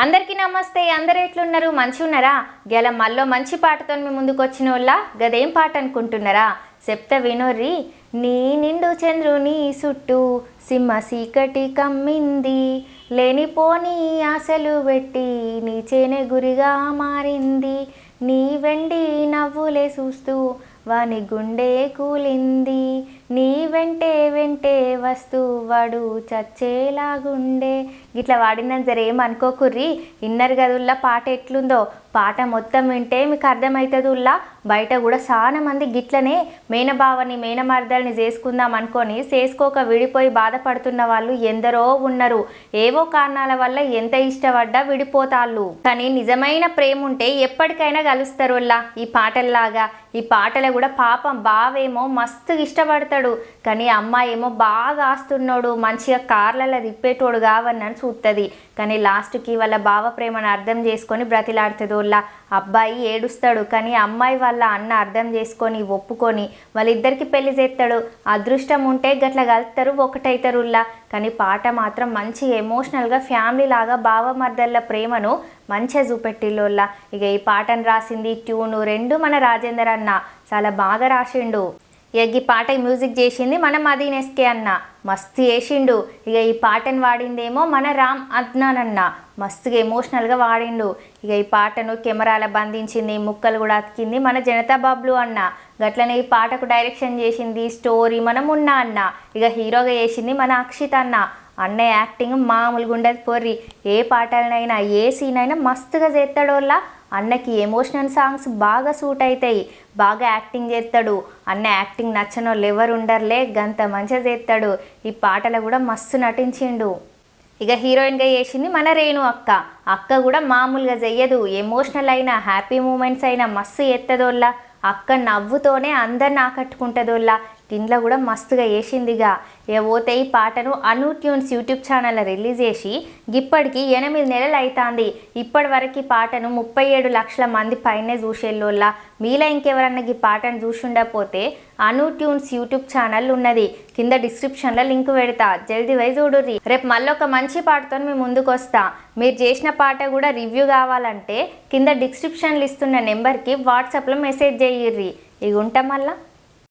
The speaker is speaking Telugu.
అందరికీ నమస్తే. అందరు ఎట్లున్నారు? మంచి ఉన్నారా? గెల మల్లో మంచి పాటతో మీ ముందుకు వచ్చినోళ్ళ గదేం పాట అనుకుంటున్నారా? చెప్తా వినోర్రి. నీ నిండు చంద్రుని చుట్టూ సింహ సీకటి కమ్మింది, లేనిపోని ఆశలు పెట్టి నీ చేనే గురిగా మారింది, నీ వెండి నవ్వులే చూస్తూ వాని గుండె కూలింది, నీ వెంటే వెంటే వస్తూ వాడు చచ్చేలాగుండే. గిట్లా వాడిన జరేం అనుకోకుర్రి. ఇన్నర్ గదుల్లా పాట ఎట్లుందో పాట మొత్తం వింటే మీకు అర్థమవుతుందిలా. బయట కూడా చాలా మంది గిట్లనే మేనబావని మేనమర్దల్ని చేసుకుందాం అనుకొని చేసుకోక విడిపోయి బాధపడుతున్న వాళ్ళు ఎందరో ఉన్నారు. ఏవో కారణాల వల్ల ఎంత ఇష్టపడ్డా విడిపోతాళ్ళు. కానీ నిజమైన ప్రేమ ఉంటే ఎప్పటికైనా కలుస్తారులా. ఈ పాటల్లాగా ఈ పాటలు కూడా పాపం బావేమో మస్తు ఇష్టపడతాడు, కానీ అమ్మాయి ఏమో బాగా ఆస్తున్నాడు, మంచిగా కార్లలో తిప్పేటోడు కావని చూస్తుంది. కానీ లాస్ట్కి వాళ్ళ బావ ప్రేమను అర్థం చేసుకొని బ్రతిలాడుతుందోళ్ళ. అబ్బాయి ఏడుస్తాడు, కానీ అమ్మాయి వాళ్ళ అన్న అర్థం చేసుకొని ఒప్పుకొని వాళ్ళిద్దరికి పెళ్లి చేస్తాడు. అదృష్టం ఉంటే గట్ల కలుస్తారు, ఒకటైతారులా. కానీ పాట మాత్రం మంచి ఎమోషనల్గా ఫ్యామిలీ లాగా బావమర్దళ్ళ ప్రేమను మంచిగా చూపెట్టిల్లోళ్ళ. ఇక ఈ పాటను రాసింది ట్యూను రెండు మన రాజేందర్ అన్న చాలా బాగా రాసిండు. ఈ పాట మ్యూజిక్ చేసింది మన మదీన్ ఎస్కే అన్న, మస్తు చేసిండు. ఇక ఈ పాటను వాడిందేమో మన రామ్ అద్నాన్ అన్న, మస్తుగా ఎమోషనల్గా వాడిండు. ఇక ఈ పాటను కెమెరాల బంధించింది, ముక్కలు కూడా అతికింది మన జనతా బాబ్లు అన్న. గట్లనే ఈ పాటకు డైరెక్షన్ చేసింది స్టోరీ మన మున్నా అన్న. ఇక హీరోగా చేసింది మన అక్షిత్ అన్న. అన్న యాక్టింగ్ మామూలుగా ఉండదు పోర్రి. ఏ పాటలనైనా ఏ సీన్ అయినా మస్తుగా చేస్తాడోళ్ళ. అన్నకి ఎమోషనల్ సాంగ్స్ బాగా సూట్ అవుతాయి, బాగా యాక్టింగ్ చేస్తాడు. అన్న యాక్టింగ్ నచ్చని వాళ్ళు ఎవరు ఉండర్లే, గంత మంచిగా చేస్తాడు. ఈ పాటలు కూడా మస్తు నటించిండు. ఇక హీరోయిన్గా చేసింది మన రేణు అక్క. అక్క కూడా మామూలుగా చెయ్యదు, ఎమోషనల్ అయినా హ్యాపీ మూమెంట్స్ అయినా మస్తు ఎత్తదోళ్ళ. అక్క నవ్వుతోనే అందరిని ఆకట్టుకుంటుందోళ్ళ. ఇంట్లో కూడా మస్తుగా వేసిందిగా. పోతే ఈ పాటను అను ట్యూన్స్ యూట్యూబ్ ఛానల్లో రిలీజ్ చేసి ఇప్పటికి 8 నెలలు అవుతుంది. ఇప్పటి వరకు ఈ పాటను 37 లక్షల మంది పైనే చూసేళ్ళోళ్ళ. మీలో ఇంకెవరన్నా ఈ పాటను చూసుండకపోతే అను ట్యూన్స్ యూట్యూబ్ ఛానల్ ఉన్నది, కింద డిస్క్రిప్షన్లో లింక్ పెడతా, జల్దీ పోయి చూడుర్రి. రేపు మళ్ళీ ఒక మంచి పాటతో మీ ముందుకు వస్తా. మీరు చేసిన పాట కూడా రివ్యూ కావాలంటే కింద డిస్క్రిప్షన్లు ఇస్తున్న నెంబర్కి వాట్సాప్లో మెసేజ్ చేయిర్రి. ఇక ఉంటాం మళ్ళా.